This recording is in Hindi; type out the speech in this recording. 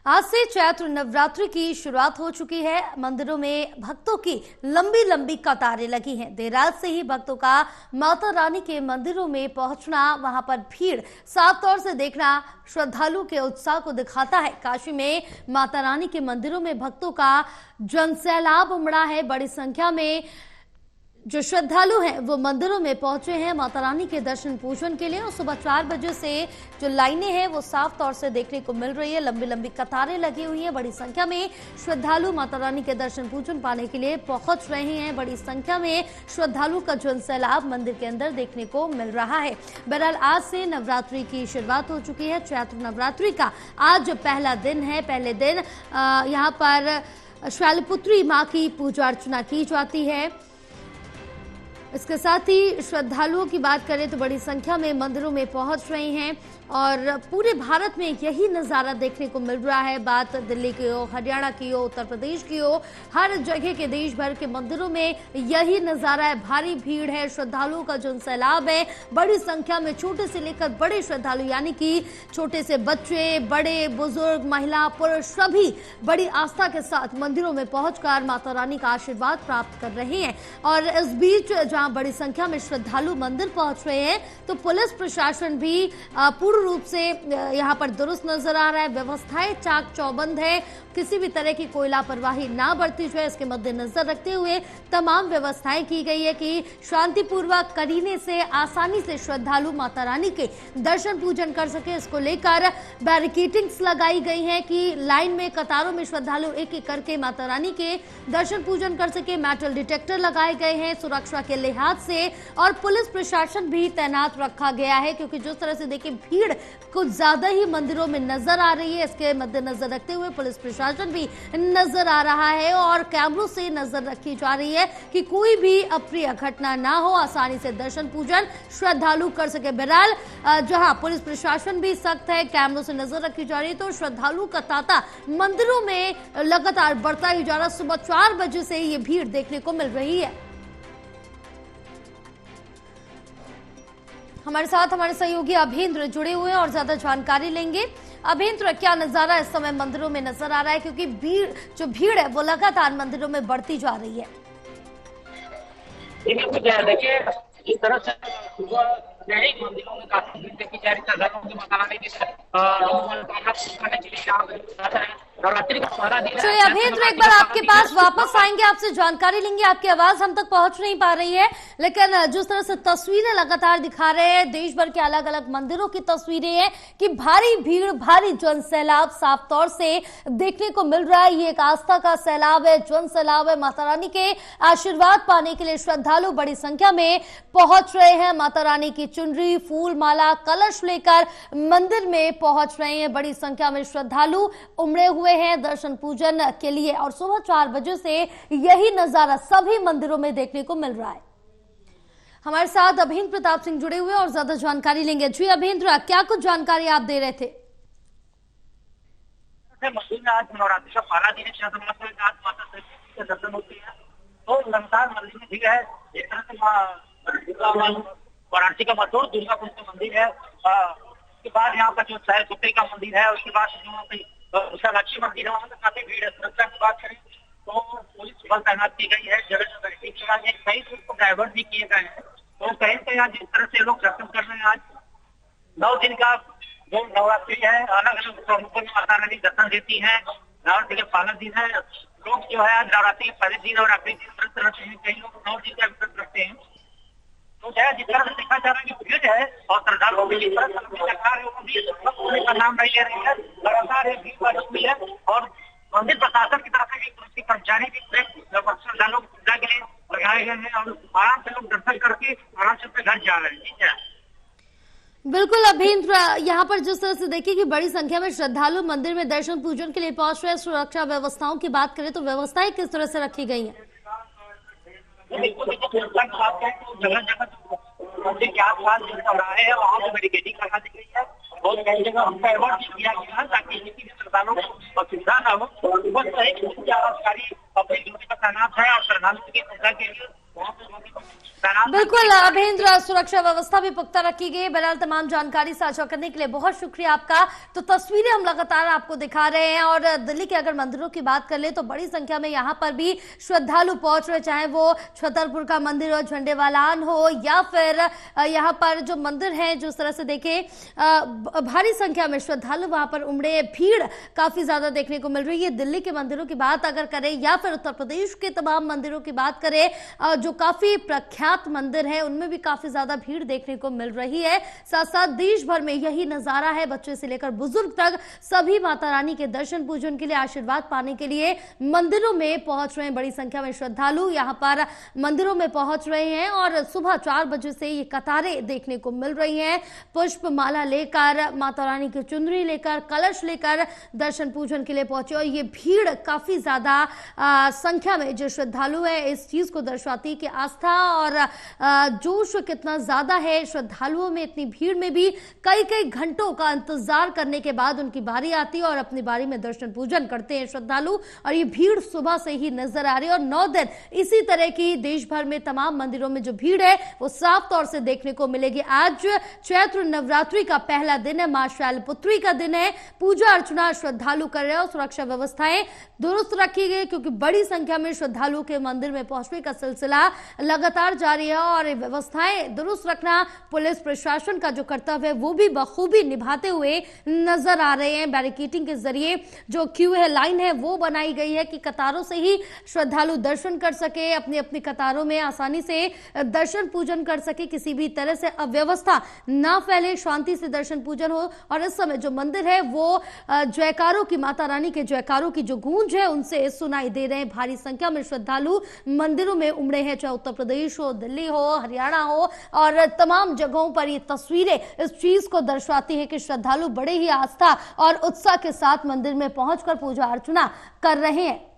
आज से चैत्र नवरात्रि की शुरुआत हो चुकी है। मंदिरों में भक्तों की लंबी लंबी कतारें लगी हैं। देर रात से ही भक्तों का माता रानी के मंदिरों में पहुंचना, वहां पर भीड़ साफ तौर से देखना श्रद्धालुओं के उत्साह को दिखाता है। काशी में माता रानी के मंदिरों में भक्तों का जनसैलाब उमड़ा है। बड़ी संख्या में जो श्रद्धालु हैं वो मंदिरों में पहुंचे हैं माता रानी के दर्शन पूजन के लिए। और सुबह 4 बजे से जो लाइनें हैं वो साफ तौर से देखने को मिल रही है। लंबी लंबी कतारें लगी हुई हैं। बड़ी संख्या में श्रद्धालु माता रानी के दर्शन पूजन पाने के लिए पहुंच रहे हैं। बड़ी संख्या में श्रद्धालु का जनसैलाब मंदिर के अंदर देखने को मिल रहा है। बहरहाल आज से नवरात्रि की शुरुआत हो चुकी है। चैत्र नवरात्रि का आज पहला दिन है। पहले दिन यहाँ पर शैलपुत्री माँ की पूजा अर्चना की जाती है। इसके साथ ही श्रद्धालुओं की बात करें तो बड़ी संख्या में मंदिरों में पहुंच रहे हैं और पूरे भारत में यही नज़ारा देखने को मिल रहा है। बात दिल्ली की हो, हरियाणा की हो, उत्तर प्रदेश की हो, हर जगह के देश भर के मंदिरों में यही नज़ारा है। भारी भीड़ है, श्रद्धालुओं का जनसैलाब है। बड़ी संख्या में छोटे से लेकर बड़े श्रद्धालु यानी कि छोटे से बच्चे, बड़े बुजुर्ग, महिला, पुरुष सभी बड़ी आस्था के साथ मंदिरों में पहुंचकर माता रानी का आशीर्वाद प्राप्त कर रहे हैं। और इस बीच जहां बड़ी संख्या में श्रद्धालु मंदिर पहुंच रहे हैं तो पुलिस प्रशासन भी पूर्ण रूप से यहां पर दुरुस्त नजर आ रहा है। व्यवस्थाएं चाक चौबंद है। किसी भी तरह की कोई लापरवाही ना बरती जाए, इसके मद्देनजर रखते हुए तमाम व्यवस्थाएं की गई है कि शांतिपूर्वक करीने से आसानी से श्रद्धालु माता रानी के दर्शन पूजन कर सके। इसको लेकर बैरिकेडिंग्स लगाई गई है कि लाइन में कतारों में श्रद्धालु एक एक करके माता रानी के दर्शन पूजन कर सके। मेटल डिटेक्टर लगाए गए हैं सुरक्षा के लिहाज से और पुलिस प्रशासन भी तैनात रखा गया है क्योंकि जिस तरह से देखिए भीड़ कुछ ज्यादा ही मंदिरों में नजर आ रही है। इसके मद्देनजर रखते हुए पुलिस प्रशासन भी नजर आ रहा है और कैमरों से नजर रखी जा रही है कि कोई भी अप्रिय घटना ना हो, आसानी से दर्शन पूजन श्रद्धालु कर सके। बहरहाल जहां पुलिस प्रशासन भी सख्त है, कैमरों से नजर रखी जा रही है, तो श्रद्धालु का तांता मंदिरों में लगातार बढ़ता ही जा रहा। सुबह 4 बजे से ये भीड़ देखने को मिल रही है। हमारे साथ हमारे सहयोगी अभेंद्र जुड़े हुए हैं और ज्यादा जानकारी लेंगे। अभेंद्र, क्या नजारा इस समय मंदिरों में नजर आ रहा है क्योंकि भीड़ है वो लगातार मंदिरों में बढ़ती जा रही है? देखिए, इस तरह से मंदिरों में काफी भीड़ देखी जा रही है। अभेंद्र, एक बार आपके पास वापस आएंगे, आपसे जानकारी लेंगे। आपकी आवाज हम तक पहुंच नहीं पा रही है, लेकिन जिस तरह से तस्वीरें लगातार दिखा रहे हैं, देश भर के अलग अलग मंदिरों की तस्वीरें हैं कि भारी भीड़, भारी जनसैलाब साफ तौर से देखने को मिल रहा है। ये एक आस्था का सैलाब है, जनसैलाब है। माता रानी के आशीर्वाद पाने के लिए श्रद्धालु बड़ी संख्या में पहुंच रहे हैं। माता रानी की चुनरी, फूल माला, कलश लेकर मंदिर में पहुंच रहे हैं। बड़ी संख्या में श्रद्धालु उमड़े हुए हैं दर्शन पूजन के लिए और सुबह 4 बजे से यही नजारा सभी मंदिरों में देखने को मिल रहा है। हमारे साथ अभेंद्र प्रताप सिंह जुड़े हुए और ज्यादा जानकारी लेंगे। जी अभेंद्र, क्या कुछ जानकारी आप दे रहे थे? मंदिर में आज नवरात्रि का पहला दिन है। आज माता के दर्शन होते हैं तो लगातार मंदिर में भीड़ है। एक तरह से वाराणसी का मशहूर दुर्गा कुंड का मंदिर है। उसके बाद यहाँ का जो शैलपुत्री का मंदिर है, उसके बाद जो विशालाक्षी मंदिर है, वहाँ पे काफी भीड़ है। सुरक्षा की बात करें तो पुलिस बल तैनात की गई है। जगह जगह कई को डायवर्ट भी किए गए हैं। तो कहीं से आज जिस तरह से लोग दर्शन कर रहे हैं, आज 9 दिन का जो नवरात्रि है, अलग अलग स्वरूपों में माता रानी दर्शन देती है। नवरात्रि का पहला दिन है। लोग जो है नवरात्रि के पहले दिन नवरात्रि कई लोग 9 दिन का व्रत रखते हैं। तो जिस तरह से देखा जा रहा है कि भीड़ है और श्रद्धालुओं की जिस तरह सरकार है वो भी का नाम नहीं ले रही है। लगातार भीड़ बढ़ हुई है और मंदिर प्रशासन की तरफ से भी पुलिस के कर्मचारी भी श्रद्धालुओं की पूजा के लिए लगाए गए हैं और आराम से लोग दर्शन करके आराम से अपने घर जा रहे हैं। ठीक है, बिल्कुल अभेंद्र, यहाँ पर जिस तरह से देखिए कि बड़ी संख्या में श्रद्धालु मंदिर में दर्शन पूजन के लिए पहुंच रहे हैं। सुरक्षा व्यवस्थाओं की बात करें तो व्यवस्थाएं किस तरह से रखी गई हैं? जगह जगह मंदिर के आसपास जो चौराहे हैं वहाँ पे बैरिकेडिंग लगा दी गई है और कई जगह उनका अवॉर्ड भी किया गया है ताकि किसी भी श्रद्धालुओं को असुविधा न हो। बस अधिकारी अपनी ड्यूटी पर तैनात है और श्रद्धालुओं की सुविधा के लिए वहाँ पे बिल्कुल अभेंद्र, सुरक्षा व्यवस्था भी पुख्ता रखी गई है। बहरहाल तमाम जानकारी साझा करने के लिए बहुत शुक्रिया आपका। तो तस्वीरें हम लगातार आपको दिखा रहे हैं और दिल्ली के अगर मंदिरों की बात कर ले तो बड़ी संख्या में यहाँ पर भी श्रद्धालु पहुंच रहे, चाहे वो छतरपुर का मंदिर हो, झंडेवालान हो, या फिर यहाँ पर जो मंदिर है, जिस तरह से देखे भारी संख्या में श्रद्धालु वहां पर उमड़े, भीड़ काफी ज्यादा देखने को मिल रही है। दिल्ली के मंदिरों की बात अगर करें या फिर उत्तर प्रदेश के तमाम मंदिरों की बात करें, जो काफी प्रख्यात मंदिर है उनमें भी काफी ज्यादा भीड़ देखने को मिल रही है। साथ साथ देश भर में यही नजारा है, बच्चे से लेकर बुजुर्ग तक सभी माता रानी के दर्शन पूजन के लिए, आशीर्वाद पाने के लिए मंदिरों में पहुंच रहे हैं। बड़ी संख्या में श्रद्धालु यहां पर मंदिरों में पहुंच रहे हैं और सुबह 4 बजे से ये कतारें देखने को मिल रही हैं। पुष्प माला लेकर, माता रानी की चुनरी लेकर, कलश लेकर दर्शन पूजन के लिए पहुंचे और ये भीड़ काफी ज्यादा संख्या में जो श्रद्धालु है, इस चीज को दर्शाती है कि आस्था और जोश कितना ज्यादा है। श्रद्धालुओं में इतनी भीड़ में भी कई कई घंटों का इंतजार करने के बाद उनकी बारी आती है और अपनी बारी में दर्शन पूजन करते हैं श्रद्धालु। और ये भीड़ सुबह से ही नजर आ रही है और 9 दिन इसी तरह की देश भर में तमाम मंदिरों में जो भीड़ है वो साफ तौर से देखने को मिलेगी। आज चैत्र नवरात्रि का पहला दिन है, मां शैलपुत्री का दिन है। पूजा अर्चना श्रद्धालु कर रहे हैं और सुरक्षा व्यवस्थाएं दुरुस्त रखी गई क्योंकि बड़ी संख्या में श्रद्धालुओं के मंदिर में पहुंचने का सिलसिला लगातार जारी है और व्यवस्थाएं दुरुस्त रखना पुलिस प्रशासन का जो कर्तव्य है वो भी बखूबी निभाते हुए नजर आ रहे हैं। बैरिकेडिंग के जरिए जो क्यू है, लाइन है, वो बनाई गई है कि कतारों से ही श्रद्धालु दर्शन कर सके, अपनी अपनी कतारों में आसानी से दर्शन पूजन कर सके, किसी भी तरह से अव्यवस्था ना फैले, शांति से दर्शन पूजन हो। और इस समय जो मंदिर है वो जयकारों की, माता रानी के जयकारों की जो गूंज है उनसे सुनाई दे रहे हैं। भारी संख्या में श्रद्धालु मंदिरों में उमड़े हैं, चाहे उत्तर प्रदेश हो, दिल्ली हो, हरियाणा हो, और तमाम जगहों पर ये तस्वीरें इस चीज को दर्शाती हैं कि श्रद्धालु बड़े ही आस्था और उत्साह के साथ मंदिर में पहुंचकर पूजा अर्चना कर रहे हैं।